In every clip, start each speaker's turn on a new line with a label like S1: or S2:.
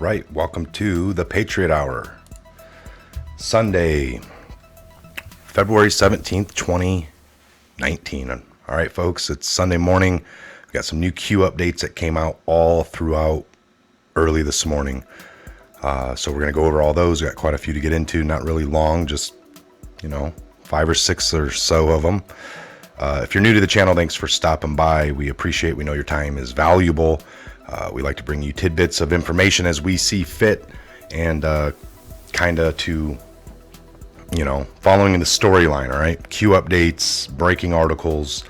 S1: right, welcome to the Patriot Hour. Sunday, February 17th, 2019. All right, folks, it's Sunday morning. We've got some new Q updates that came out all throughout early this morning. So we're going to go over all those. We've got quite a few to get into, not really long, just, 5 or 6 or so of them. If you're new to the channel, thanks for stopping by. We appreciate, we know your time is valuable. We like to bring you tidbits of information as we see fit, and kind of to, following the storyline, all right? Q updates, breaking articles,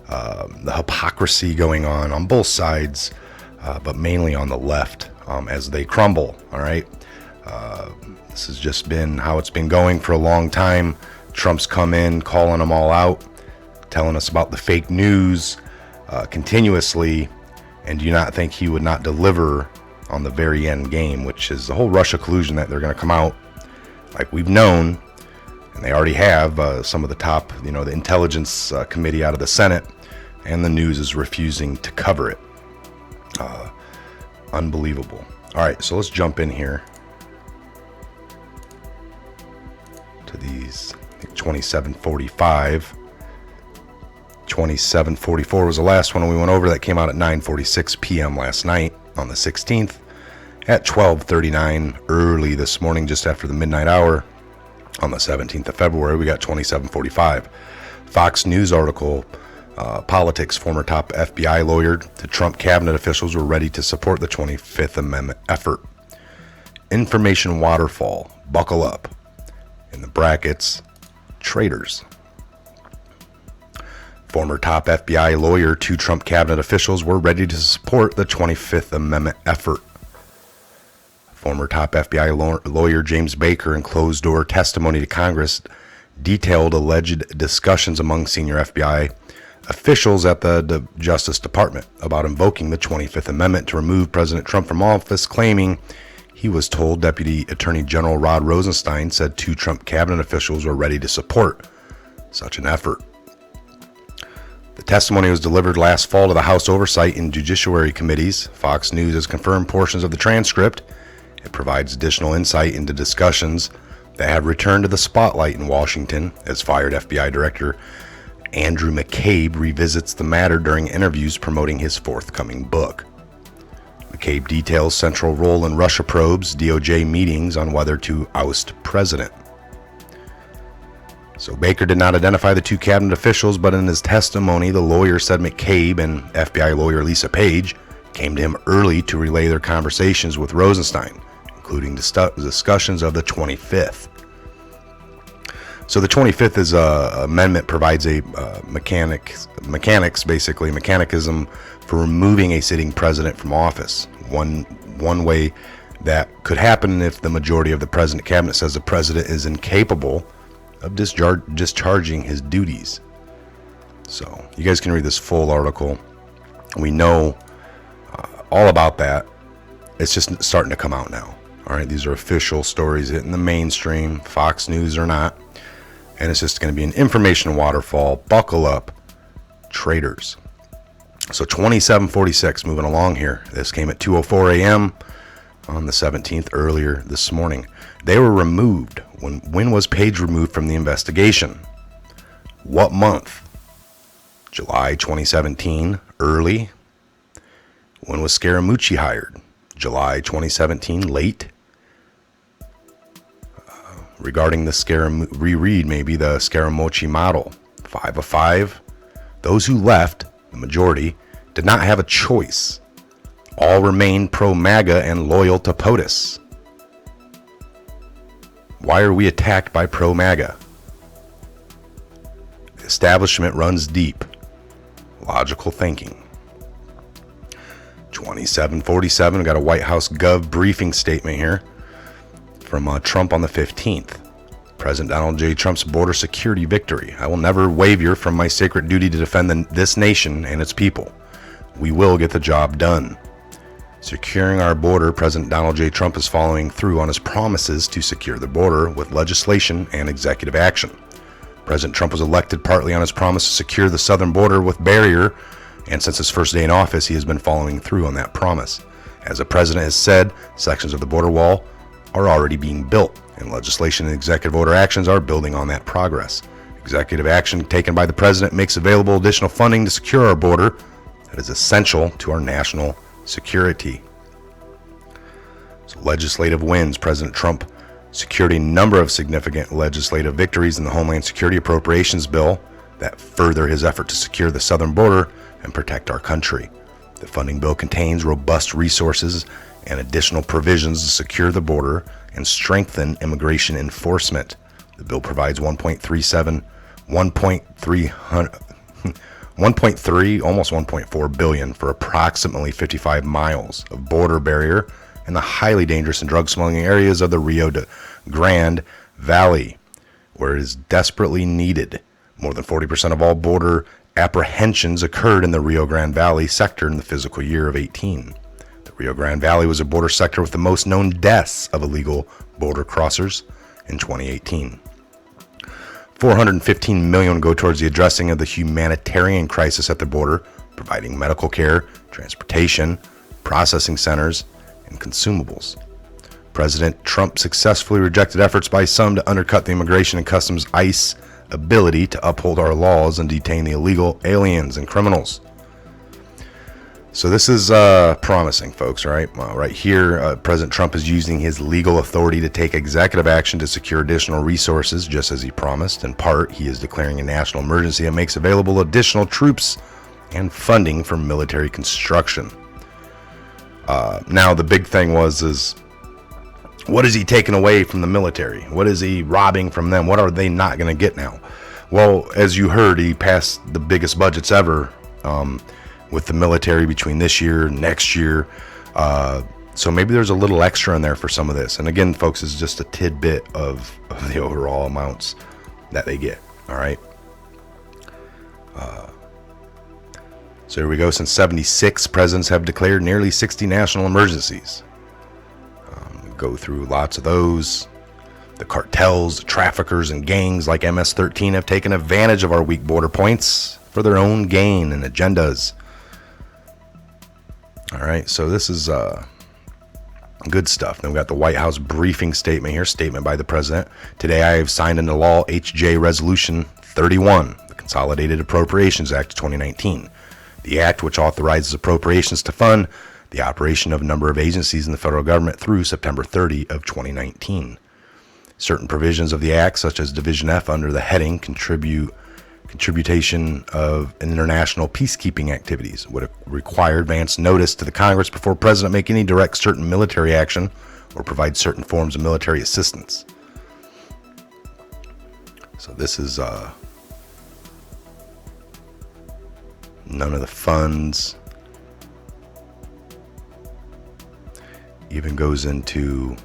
S1: the hypocrisy going on both sides, but mainly on the left as they crumble, all right? This has just been how it's been going for a long time. Trump's come in, calling them all out, telling us about the fake news continuously, and do you not think he would not deliver on the very end game, which is the whole Russia collusion that they're going to come out like we've known, and they already have some of the top, the intelligence committee out of the Senate, and the news is refusing to cover it. Unbelievable. All right, so let's jump in here to these 2745. 2744 was the last one we went over. That came out at 9:46 p.m. last night on the 16th. At 12:39 early this morning, just after the midnight hour on the 17th of February, we got 2745. Fox News article, politics, former top FBI lawyer to Trump cabinet officials were ready to support the 25th Amendment effort. Information waterfall, buckle up. In the brackets, traitors. Former top FBI lawyer to Trump cabinet officials were ready to support the 25th Amendment effort. Former top FBI lawyer James Baker in closed-door testimony to Congress detailed alleged discussions among senior FBI officials at the Justice Department about invoking the 25th Amendment to remove President Trump from office, claiming he was told Deputy Attorney General Rod Rosenstein said 2 Trump cabinet officials were ready to support such an effort. The testimony was delivered last fall to the House Oversight and Judiciary Committees. Fox News has confirmed portions of the transcript. It provides additional insight into discussions that have returned to the spotlight in Washington as fired FBI Director Andrew McCabe revisits the matter during interviews promoting his forthcoming book. McCabe details central role in Russia probes, DOJ meetings on whether to oust president. So Baker did not identify the 2 cabinet officials, but in his testimony, the lawyer said McCabe and FBI lawyer Lisa Page came to him early to relay their conversations with Rosenstein, including discussions of the 25th. So the 25th is amendment provides a mechanicism for removing a sitting president from office. One way that could happen if the majority of the president cabinet says the president is incapable of discharging his duties. So you guys can read this full article. We know all about that. It's just starting to come out now. All right, these are official stories hitting the mainstream, Fox News or not, and it's just going to be an information waterfall. Buckle up, traitors. So 2746, moving along here. This came at 2:04 a.m. on the 17th, earlier this morning. They were removed. When was Page removed from the investigation? What month? July 2017, early. When was Scaramucci hired? July 2017, late. Regarding the reread maybe the Scaramucci model, 5 of 5. Those who left, the majority, did not have a choice. All remained pro-MAGA and loyal to POTUS. Why are we attacked by pro-MAGA? The establishment runs deep. Logical thinking. 2747, we got a White House Gov briefing statement here from Trump on the 15th. President Donald J. Trump's border security victory. I will never waver from my sacred duty to defend this nation and its people. We will get the job done. Securing our border, President Donald J. Trump is following through on his promises to secure the border with legislation and executive action. President Trump was elected partly on his promise to secure the southern border with barrier, and since his first day in office, he has been following through on that promise. As the president has said, sections of the border wall are already being built, and legislation and executive order actions are building on that progress. Executive action taken by the president makes available additional funding to secure our border that is essential to our national security. So, legislative wins. President Trump secured a number of significant legislative victories in the Homeland Security Appropriations Bill that further his effort to secure the southern border and protect our country. The funding bill contains robust resources and additional provisions to secure the border and strengthen immigration enforcement. The bill provides 1.3, almost 1.4 billion for approximately 55 miles of border barrier in the highly dangerous and drug smuggling areas of the Rio Grande Valley, where it is desperately needed. More than 40% of all border apprehensions occurred in the Rio Grande Valley sector in the fiscal year of 18. The Rio Grande Valley was a border sector with the most known deaths of illegal border crossers in 2018. $415 million go towards the addressing of the humanitarian crisis at the border, providing medical care, transportation, processing centers, and consumables. President Trump successfully rejected efforts by some to undercut the Immigration and Customs ICE ability to uphold our laws and detain the illegal aliens and criminals. So this is promising, folks, right? Well, right here, President Trump is using his legal authority to take executive action to secure additional resources, just as he promised. In part, he is declaring a national emergency and makes available additional troops and funding for military construction. Now, the big thing is what is he taking away from the military? What is he robbing from them? What are they not going to get now? Well, as you heard, he passed the biggest budgets ever with the military between this year and next year. So maybe there's a little extra in there for some of this. And again, folks, it's just a tidbit of the overall amounts that they get. All right. So here we go. Since 76, presidents have declared nearly 60 national emergencies. Go through lots of those. The cartels, the traffickers, and gangs like MS-13 have taken advantage of our weak border points for their own gain and agendas. All right, so this is good stuff. Then we got the White House briefing statement here. Statement by the president. Today I have signed into law HJ Resolution 31, the Consolidated Appropriations Act of 2019. The act, which authorizes appropriations to fund the operation of a number of agencies in the federal government through September 30 of 2019. Certain provisions of the act, such as Division F under the heading Contribution of International Peacekeeping Activities, would require advance notice to the Congress before the President make any direct certain military action or provide certain forms of military assistance. So this is none of the funds. Even goes into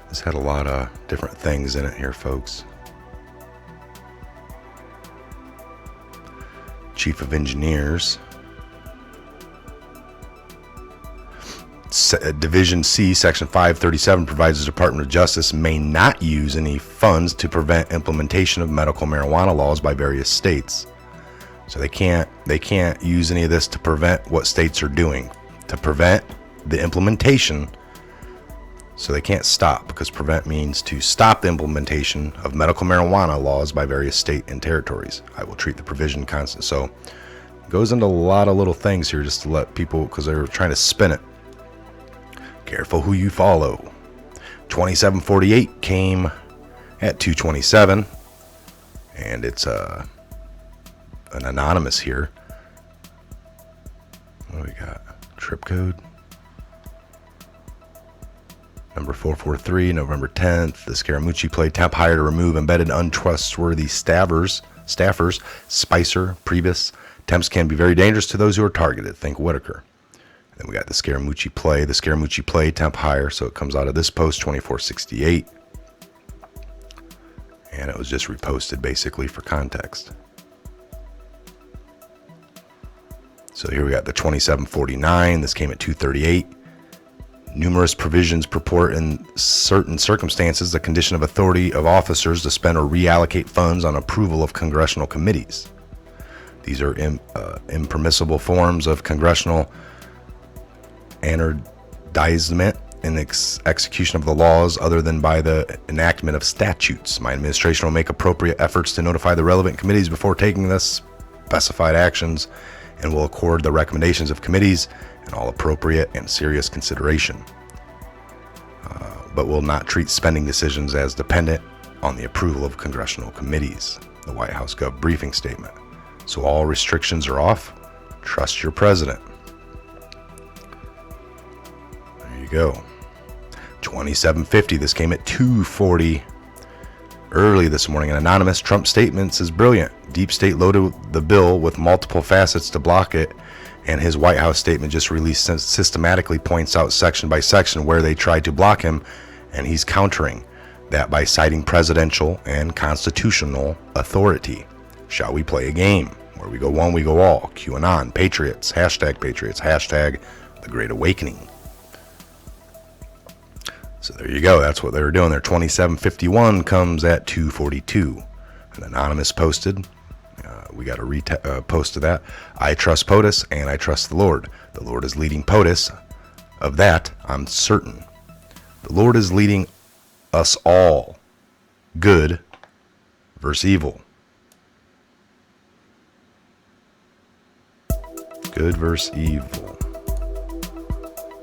S1: this had a lot of different things in it here, folks. Chief of Engineers. Division C, Section 537 provides the Department of Justice may not use any funds to prevent implementation of medical marijuana laws by various states. So they can't use any of this to prevent what states are doing, to prevent the implementation. So they can't stop, because prevent means to stop the implementation of medical marijuana laws by various state and territories. I will treat the provision constant. So it goes into a lot of little things here just to let people, because they were trying to spin it. Careful who you follow. 2748 came at 227, and it's an anonymous here. What do we got? Trip code number 443, November 10th. The Scaramucci play temp hire to remove embedded untrustworthy staffers. Spicer, Priebus. Temps can be very dangerous to those who are targeted. Think Whitaker. Then we got the Scaramucci play temp hire. So it comes out of this post, 2468. And it was just reposted basically for context. So here we got the 2749. This came at 238. Numerous provisions purport in certain circumstances the condition of authority of officers to spend or reallocate funds on approval of congressional committees. These are impermissible forms of congressional anardizement in the execution of the laws other than by the enactment of statutes. My administration will make appropriate efforts to notify the relevant committees before taking the specified actions and will accord the recommendations of committees in all appropriate and serious consideration, but will not treat spending decisions as dependent on the approval of congressional committees. The White House Gov briefing statement. So all restrictions are off. Trust your president. There you go. 2750. This came at 2:40 early this morning. An anonymous Trump statements is brilliant. Deep State loaded the bill with multiple facets to block it, and his White House statement just released systematically points out section by section where they tried to block him, and he's countering that by citing presidential and constitutional authority. Shall we play a game? Where we go one, we go all. QAnon, Patriots, hashtag the Great Awakening. So there you go. That's what they were doing there. 2751 comes at 2:42. An anonymous posted. We got a post to that. I trust POTUS and I trust the Lord. The Lord is leading POTUS. Of that, I'm certain. The Lord is leading us all. Good versus evil. Good versus evil.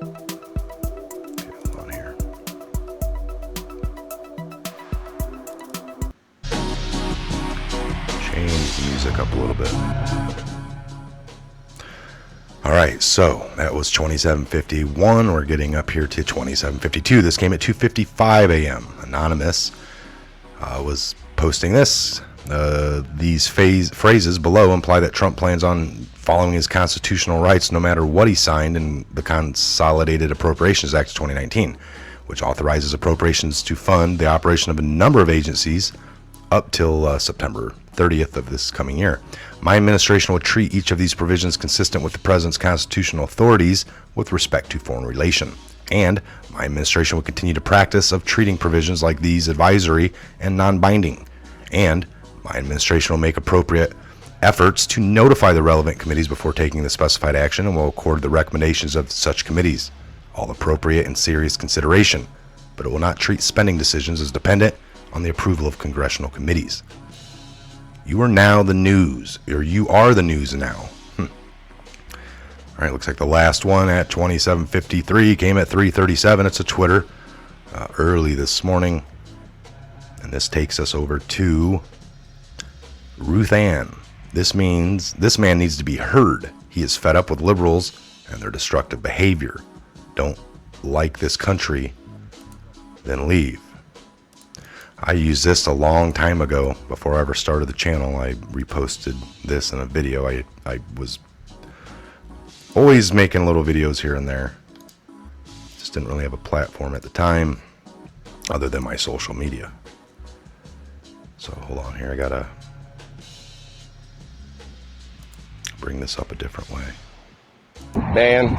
S1: Okay, hold on here. Change the music up a little bit. All right, so that was 2751. We're getting up here to 2752. This came at 2:55 a.m. Anonymous was posting this. These phrases below imply that Trump plans on following his constitutional rights no matter what he signed in the Consolidated Appropriations Act of 2019, which authorizes appropriations to fund the operation of a number of agencies up till September 30th of this coming year. My administration will treat each of these provisions consistent with the president's constitutional authorities with respect to foreign relation. And my administration will continue to practice of treating provisions like these advisory and non-binding. And my administration will make appropriate efforts to notify the relevant committees before taking the specified action and will accord the recommendations of such committees all appropriate and serious consideration, but it will not treat spending decisions as dependent on the approval of congressional committees. You are now the news, or you are the news now. All right, looks like the last one at 2753 came at 3:37. It's a Twitter early this morning, and this takes us over to Ruth Ann. This means this man needs to be heard. He is fed up with liberals and their destructive behavior. Don't like this country, then leave. I used this a long time ago before I ever started the channel. I reposted this in a video. I was always making little videos here and there. Just didn't really have a platform at the time other than my social media. So hold on here. I gotta bring this up a different way.
S2: Man,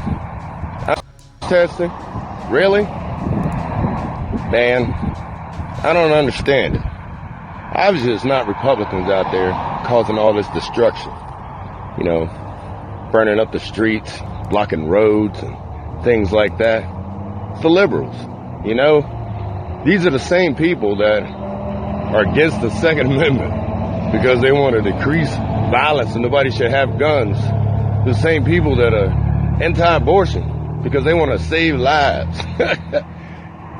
S2: testing? Really? Man, I don't understand it. Obviously, it's not Republicans out there causing all this destruction. You know, burning up the streets, blocking roads, and things like that. It's the liberals. You know, these are the same people that are against the Second Amendment because they want to decrease violence and nobody should have guns. The same people that are anti-abortion because they want to save lives.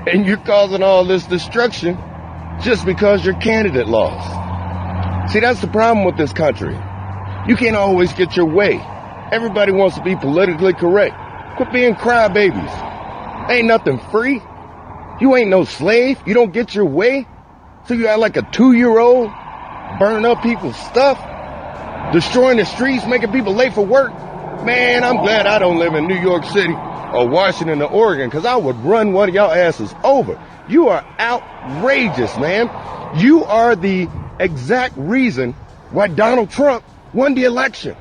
S2: And you're causing all this destruction just because your candidate lost. See, that's the problem with this country. You can't always get your way. Everybody wants to be politically correct. Quit being crybabies. Ain't nothing free. You ain't no slave. You don't get your way. So you act like a 2-year-old, burning up people's stuff, destroying the streets, making people late for work. Man, I'm glad I don't live in New York City or Washington or Oregon, because I would run one of y'all asses over. You are outrageous, man. You are the exact reason why Donald Trump won the election.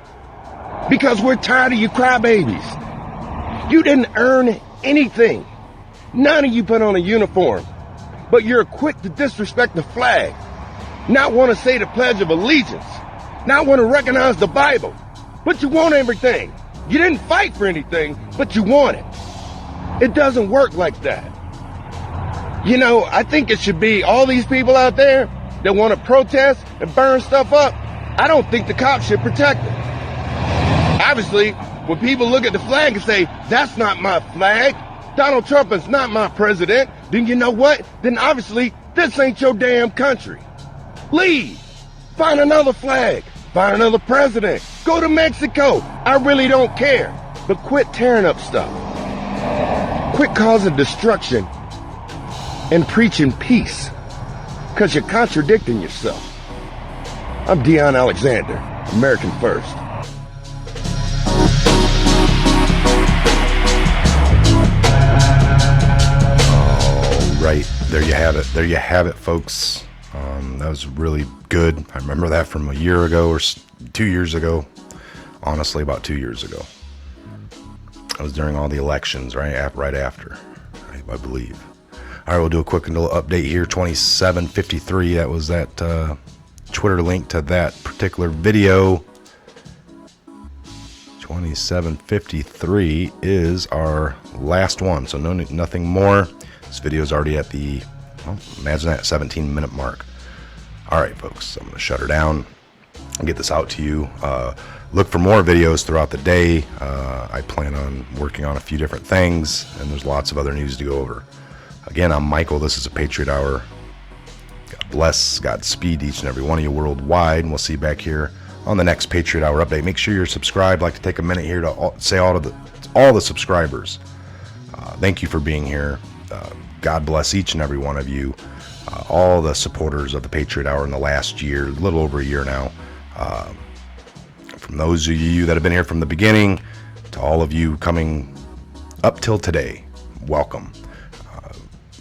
S2: Because we're tired of you crybabies. You didn't earn anything. None of you put on a uniform, but you're quick to disrespect the flag, not want to say the Pledge of Allegiance, not want to recognize the Bible, but you want everything. You didn't fight for anything, but you want it. It doesn't work like that. You know, I think it should be all these people out there that want to protest and burn stuff up. I don't think the cops should protect them. Obviously, when people look at the flag and say, that's not my flag, Donald Trump is not my president, then you know what? Then obviously, this ain't your damn country. Leave. Find another flag. Find another president. Go to Mexico. I really don't care. But quit tearing up stuff. Quit causing destruction and preaching peace. Because you're contradicting yourself. I'm Deion Alexander, American First.
S1: Right, there you have it. There you have it, folks. That was really good. I remember that from a year ago or 2 years ago. Honestly, about 2 years ago. It was during all the elections, right after, I believe. All right, we'll do a quick little update here. 2753. That was that Twitter link to that particular video. 2753 is our last one, so nothing more. This video is already at the, well, imagine that 17-minute mark. All right, folks, I'm going to shut her down and get this out to you. Look for more videos throughout the day. I plan on working on a few different things, and there's lots of other news to go over. Again, I'm Michael. This is a Patriot Hour. God bless, Godspeed each and every one of you worldwide, and we'll see you back here on the next Patriot Hour update. Make sure you're subscribed. I'd like to take a minute here to say all the subscribers. Thank you for being here. God bless each and every one of you. All the supporters of the Patriot Hour in the last year, a little over a year now. From those of you that have been here from the beginning to all of you coming up till today, welcome.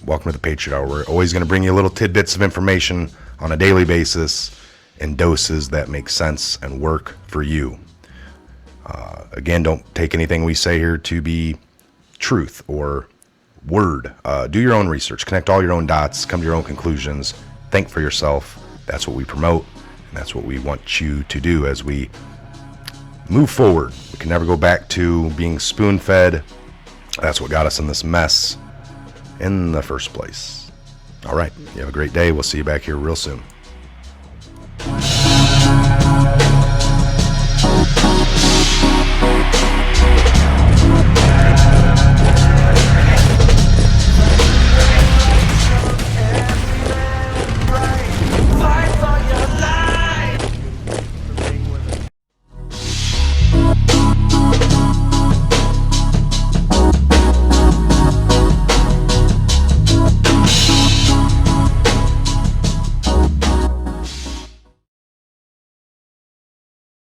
S1: Welcome to the Patriot Hour. We're always going to bring you little tidbits of information on a daily basis in doses that make sense and work for you. Again, don't take anything we say here to be truth or word. Do your own research, connect all your own dots, come to your own conclusions, think for yourself. That's what we promote, and that's what we want you to do as we move forward. We can never go back to being spoon-fed. That's what got us in this mess in the first place. All right, you have a great day. We'll see you back here real soon.